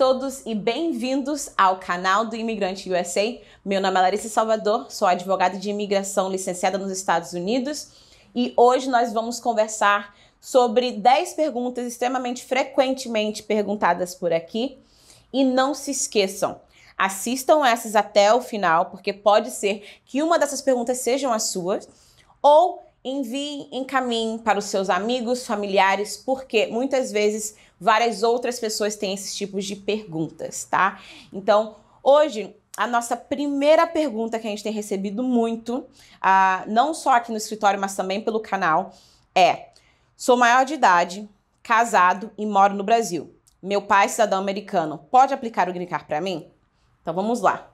todos e bem-vindos ao canal do Imigrante USA. Meu nome é Larissa Salvador, sou advogada de imigração licenciada nos Estados Unidos e hoje nós vamos conversar sobre 10 perguntas extremamente frequentemente perguntadas por aqui. E não se esqueçam, assistam essas até o final, porque pode ser que uma dessas perguntas sejam as suas, ou enviem, encaminhem para os seus amigos, familiares, porque muitas vezes várias outras pessoas têm esses tipos de perguntas, tá? Então, hoje, a nossa primeira pergunta que a gente tem recebido muito, não só aqui no escritório, mas também pelo canal, é: sou maior de idade, casado e moro no Brasil. Meu pai, cidadão americano, pode aplicar o Green Card para mim? Então, vamos lá.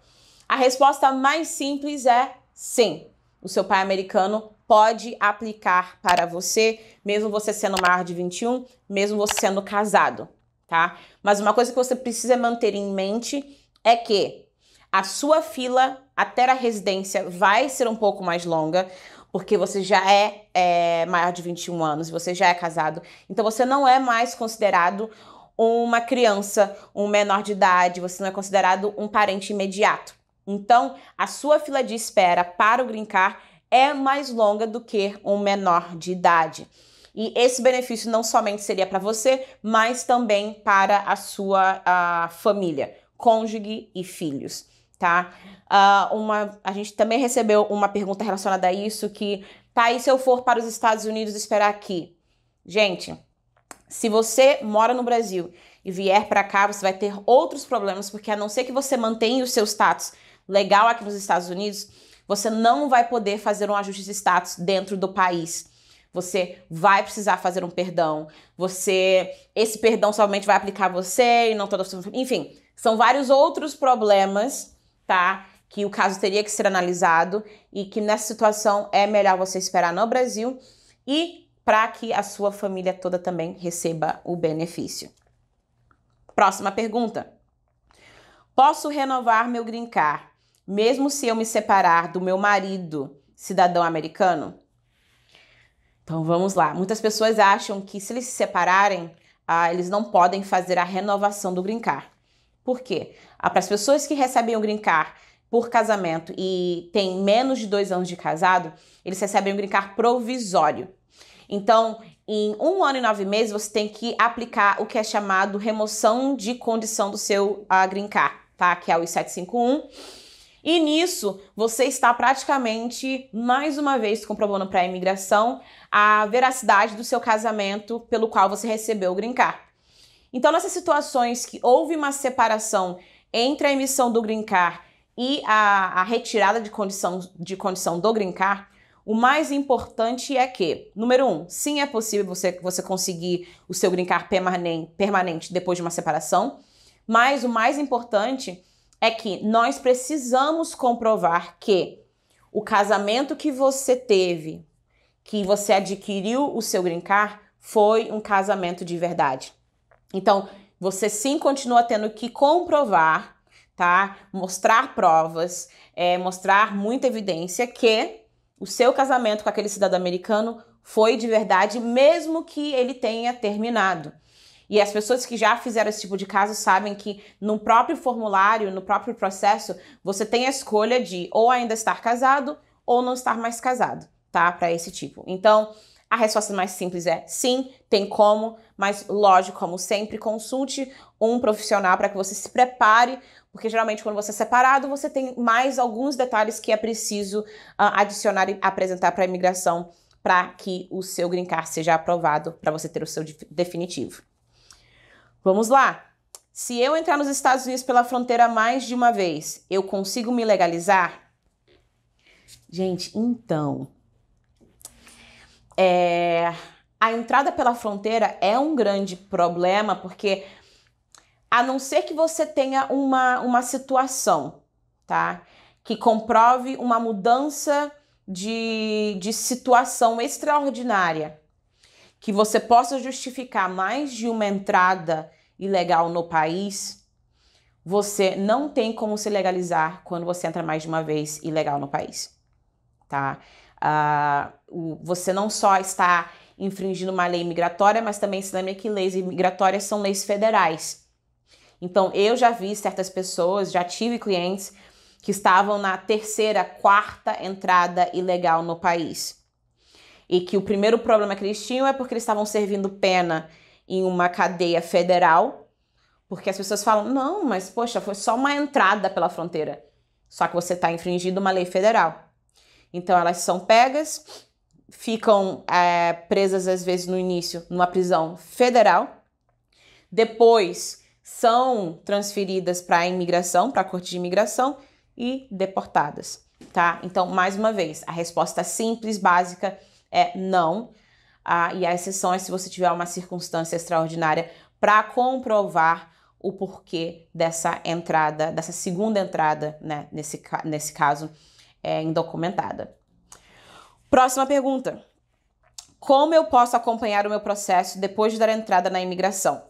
A resposta mais simples é sim. O seu pai americano pode aplicar para você, mesmo você sendo maior de 21, mesmo você sendo casado, tá? Mas uma coisa que você precisa manter em mente é que a sua fila até a residência vai ser um pouco mais longa, porque você já é maior de 21 anos, você já é casado, então você não é mais considerado uma criança, um menor de idade, você não é considerado um parente imediato. Então, a sua fila de espera para o Green Card é mais longa do que um menor de idade. E esse benefício não somente seria para você, mas também para a sua família, cônjuge e filhos, tá? A gente também recebeu uma pergunta relacionada a isso, que, tá, e se eu for para os Estados Unidos esperar aqui? Gente, se você mora no Brasil e vier para cá, você vai ter outros problemas, porque a não ser que você mantenha o seu status legal aqui nos Estados Unidos, você não vai poder fazer um ajuste de status dentro do país. Você vai precisar fazer um perdão. Esse perdão somente vai aplicar a você e não toda a sua família. Enfim, são vários outros problemas, tá? Que o caso teria que ser analisado e que nessa situação é melhor você esperar no Brasil e para que a sua família toda também receba o benefício. Próxima pergunta. Posso renovar meu Green Card, mesmo se eu me separar do meu marido, cidadão americano? Então vamos lá. Muitas pessoas acham que se eles se separarem, eles não podem fazer a renovação do Green Card. Por quê? Para as pessoas que recebem o Green Card por casamento e têm menos de 2 anos de casado, eles recebem o Green Card provisório. Então, em 1 ano e 9 meses, você tem que aplicar o que é chamado remoção de condição do seu Green Card, tá? Que é o I-751. E nisso, você está praticamente, mais uma vez, comprovando para a imigração a veracidade do seu casamento pelo qual você recebeu o Green Card. Então, nessas situações que houve uma separação entre a emissão do Green Card e a retirada de condição do Green Card, o mais importante é que, número 1, sim, é possível você conseguir o seu Green Card permanente depois de uma separação, mas o mais importante é que nós precisamos comprovar que o casamento que você teve, que você adquiriu o seu Green Card, foi um casamento de verdade. Então, você sim continua tendo que comprovar, tá? Mostrar provas, mostrar muita evidência que o seu casamento com aquele cidadão americano foi de verdade, mesmo que ele tenha terminado. E as pessoas que já fizeram esse tipo de caso sabem que no próprio formulário, no próprio processo, você tem a escolha de ou ainda estar casado ou não estar mais casado, tá? Para esse tipo. Então, a resposta mais simples é sim, tem como, mas lógico, como sempre, consulte um profissional para que você se prepare, porque geralmente quando você é separado, você tem mais alguns detalhes que é preciso adicionar e apresentar para a imigração para que o seu Green Card seja aprovado, para você ter o seu definitivo. Vamos lá. Se eu entrar nos Estados Unidos pela fronteira mais de uma vez, eu consigo me legalizar? Gente, então, a entrada pela fronteira é um grande problema, porque a não ser que você tenha uma situação, tá? Que comprove uma mudança de situação extraordinária, que você possa justificar mais de uma entrada ilegal no país, você não tem como se legalizar quando você entra mais de uma vez ilegal no país, tá? Você não só está infringindo uma lei migratória, mas também se lembre que leis migratórias são leis federais. Então, eu já vi certas pessoas, já tive clientes que estavam na terceira, quarta entrada ilegal no país. E que o primeiro problema que eles tinham é porque eles estavam servindo pena em uma cadeia federal, porque as pessoas falam, não, mas poxa, foi só uma entrada pela fronteira. Só que você está infringindo uma lei federal. Então, elas são pegas, ficam presas, às vezes, no início, numa prisão federal. Depois, são transferidas para a imigração, para a corte de imigração e deportadas, tá? Então, mais uma vez, a resposta simples, básica, é não. E a exceção é se você tiver uma circunstância extraordinária para comprovar o porquê dessa entrada, dessa segunda entrada, né, nesse caso, indocumentada. Próxima pergunta. Como eu posso acompanhar o meu processo depois de dar entrada na imigração?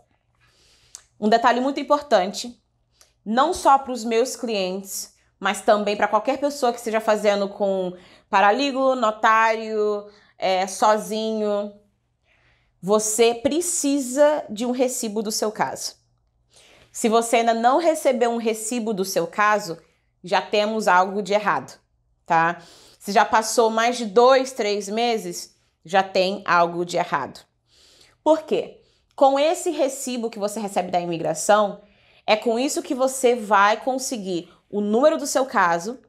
Um detalhe muito importante, não só para os meus clientes, mas também para qualquer pessoa que esteja fazendo com paralígolo, notário, sozinho, você precisa de um recibo do seu caso. Se você ainda não recebeu um recibo do seu caso, já temos algo de errado, tá? Se já passou mais de 2, 3 meses, já tem algo de errado. Por quê? Com esse recibo que você recebe da imigração, é com isso que você vai conseguir o número do seu caso,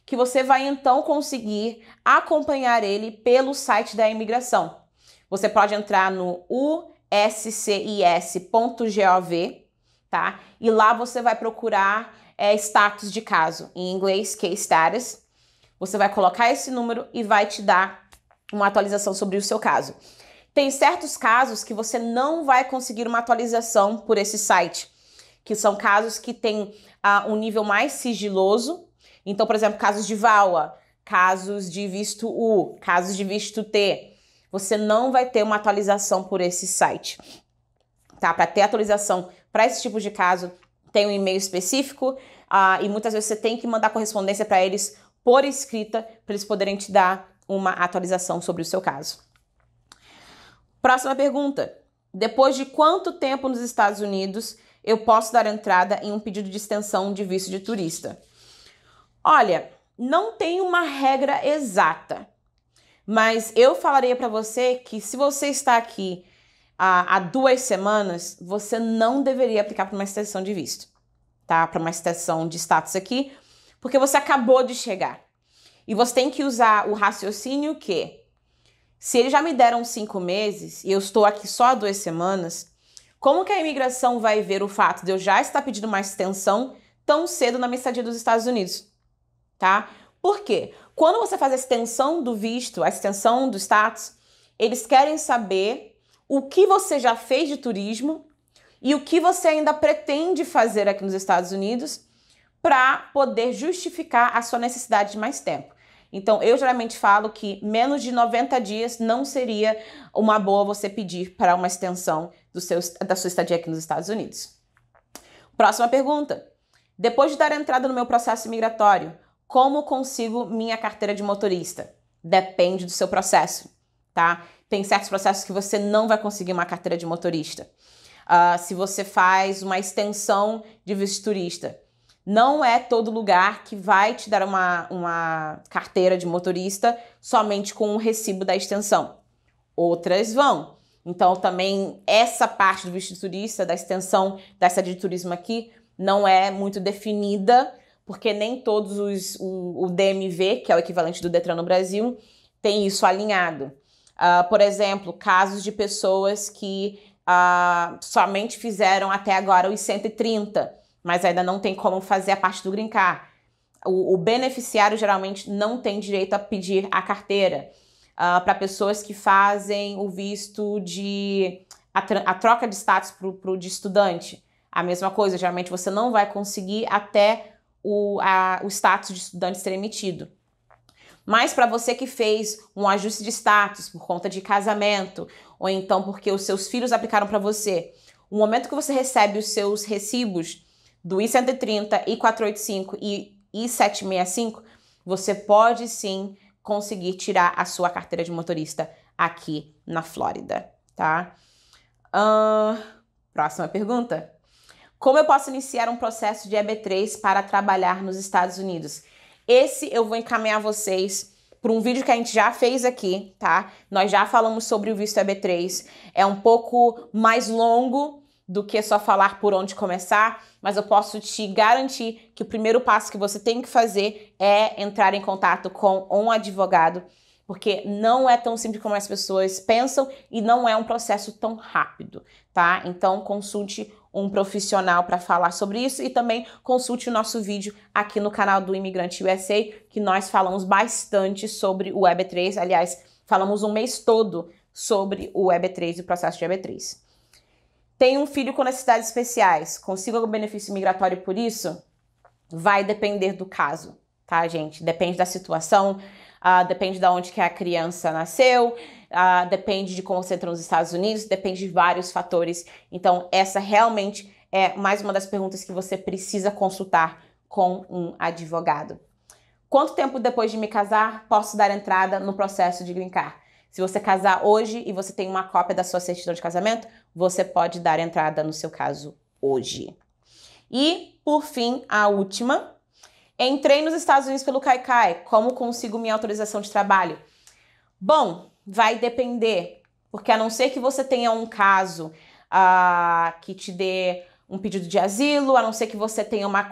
que você vai então conseguir acompanhar ele pelo site da imigração. Você pode entrar no uscis.gov, tá? E lá você vai procurar status de caso, em inglês, case status. Você vai colocar esse número e vai te dar uma atualização sobre o seu caso. Tem certos casos que você não vai conseguir uma atualização por esse site, que são casos que têm um nível mais sigiloso. Então, por exemplo, casos de VAWA, casos de visto U, casos de visto T. Você não vai ter uma atualização por esse site, tá? Para ter atualização para esse tipo de caso, tem um e-mail específico e muitas vezes você tem que mandar correspondência para eles por escrita, para eles poderem te dar uma atualização sobre o seu caso. Próxima pergunta. Depois de quanto tempo nos Estados Unidos eu posso dar entrada em um pedido de extensão de visto de turista? Olha, não tem uma regra exata, mas eu falaria para você que se você está aqui há 2 semanas, você não deveria aplicar para uma extensão de visto, tá? Para uma extensão de status aqui, porque você acabou de chegar. E você tem que usar o raciocínio que, se eles já me deram 5 meses e eu estou aqui só há 2 semanas, como que a imigração vai ver o fato de eu já estar pedindo uma extensão tão cedo na minha estadia dos Estados Unidos? Tá? Por quê? Quando você faz a extensão do visto, a extensão do status, eles querem saber o que você já fez de turismo e o que você ainda pretende fazer aqui nos Estados Unidos para poder justificar a sua necessidade de mais tempo. Então, eu geralmente falo que menos de 90 dias não seria uma boa você pedir para uma extensão da sua estadia aqui nos Estados Unidos. Próxima pergunta. Depois de dar entrada no meu processo migratório, como consigo minha carteira de motorista? Depende do seu processo, tá? Tem certos processos que você não vai conseguir uma carteira de motorista. Se você faz uma extensão de visto turista, não é todo lugar que vai te dar uma carteira de motorista somente com um recibo da extensão. Outras vão. Então, também, essa parte do visto turista, da extensão da estadia de turismo aqui, não é muito definida, porque nem todos o DMV, que é o equivalente do Detran no Brasil, tem isso alinhado. Por exemplo, casos de pessoas que somente fizeram até agora os 130, mas ainda não tem como fazer a parte do Green Card. O beneficiário geralmente não tem direito a pedir a carteira. Para pessoas que fazem o visto a troca de status pro de estudante. A mesma coisa, geralmente você não vai conseguir até o status de estudante ser emitido. Mas para você que fez um ajuste de status por conta de casamento, ou então porque os seus filhos aplicaram para você, o momento que você recebe os seus recibos do I-130, I-485 e I-765, você pode sim conseguir tirar a sua carteira de motorista aqui na Flórida, tá? Próxima pergunta. Como eu posso iniciar um processo de EB3 para trabalhar nos Estados Unidos? Esse eu vou encaminhar vocês para um vídeo que a gente já fez aqui, tá? Nós já falamos sobre o visto EB3. É um pouco mais longo do que só falar por onde começar, mas eu posso te garantir que o primeiro passo que você tem que fazer é entrar em contato com um advogado, porque não é tão simples como as pessoas pensam e não é um processo tão rápido, tá? Então, consulte um profissional para falar sobre isso e também consulte o nosso vídeo aqui no canal do Imigrante USA, que nós falamos bastante sobre o EB3. Aliás, falamos um mês todo sobre o EB3 e o processo de EB3. Tem um filho com necessidades especiais, consigo algum benefício migratório por isso? Vai depender do caso, tá, gente? Depende da situação, depende de onde que a criança nasceu, depende de como você entra nos Estados Unidos, depende de vários fatores. Então, essa realmente é mais uma das perguntas que você precisa consultar com um advogado. Quanto tempo depois de me casar posso dar entrada no processo de Green Card? Se você casar hoje e você tem uma cópia da sua certidão de casamento, você pode dar entrada no seu caso hoje. E, por fim, a última. Entrei nos Estados Unidos pelo Kaikai. Como consigo minha autorização de trabalho? Bom, vai depender. Porque a não ser que você tenha um caso que te dê um pedido de asilo, a não ser que você tenha uma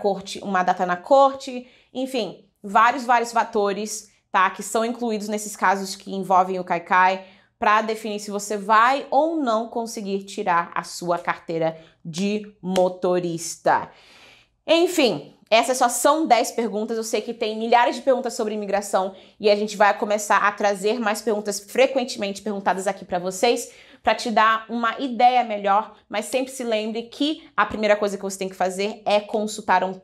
data na corte, enfim, vários fatores, tá, que são incluídos nesses casos que envolvem o Kaikai para definir se você vai ou não conseguir tirar a sua carteira de motorista. Enfim, essas só são 10 perguntas. Eu sei que tem milhares de perguntas sobre imigração e a gente vai começar a trazer mais perguntas frequentemente perguntadas aqui para vocês, para te dar uma ideia melhor, mas sempre se lembre que a primeira coisa que você tem que fazer é consultar um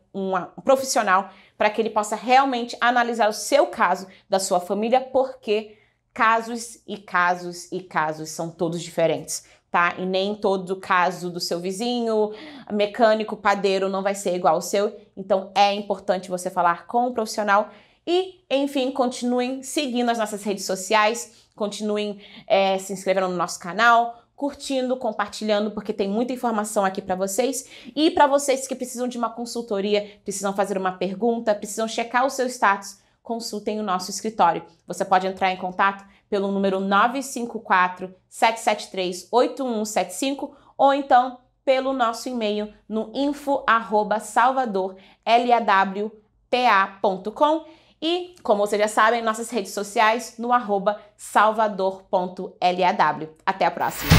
profissional para que ele possa realmente analisar o seu caso, da sua família, porque casos e casos e casos são todos diferentes, tá? E nem todo caso do seu vizinho, mecânico, padeiro, não vai ser igual ao seu. Então, é importante você falar com um profissional e, enfim, continuem seguindo as nossas redes sociais, continuem se inscrevendo no nosso canal, curtindo, compartilhando, porque tem muita informação aqui para vocês. E para vocês que precisam de uma consultoria, precisam fazer uma pergunta, precisam checar o seu status, consultem o nosso escritório. Você pode entrar em contato pelo número 954-773-8175 ou então pelo nosso e-mail no info@salvadorlawpa.com e, como vocês já sabem, nossas redes sociais no @salvador.law. Até a próxima!